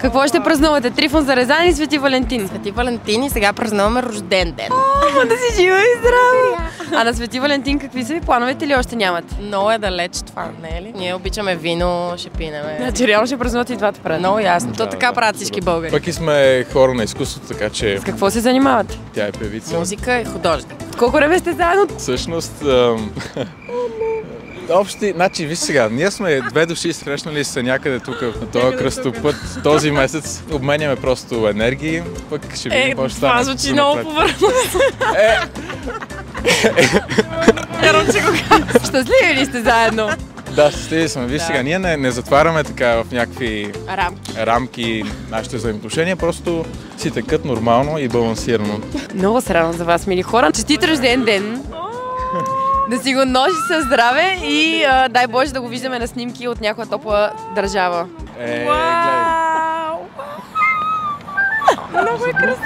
Какво ще празнувате? Трифон Зарезан и Свети Валентин? Свети Валентин и сега празнуваме рожден ден. О, да си жива и здрава! А на Свети Валентин какви са ви плановете или още нямате? Много е далеч това, не е ли? Ние обичаме вино, ще пинеме. Значи реално ще празнувате и двата празници. Много ясно. То така правят всички българи. Пък и сме хора на изкуството, така че... С какво се занимавате? Тя е певица. Музика и художник. Колко време сте заедно? Всъщност... Общи, значи виж сега, ние сме две души срещнали се някъде тук на този кръстопът този месец, обменяме просто енергии, пък ще видим какво ще стане. Това звучи много повърхностно. Вярвам, че го казвам. Щастливи ли сте заедно? Да, щастливи сме. Виж сега, ние не затваряме така в някакви рамки нашите взаимоотношения, просто си текат нормално и балансирано. Много се радвам за вас, мили хора. Честит рожден ден! Да си го ножи със здраве и дай Боже да го виждаме на снимки от някоя топла държава. Гледай. Много е красиво!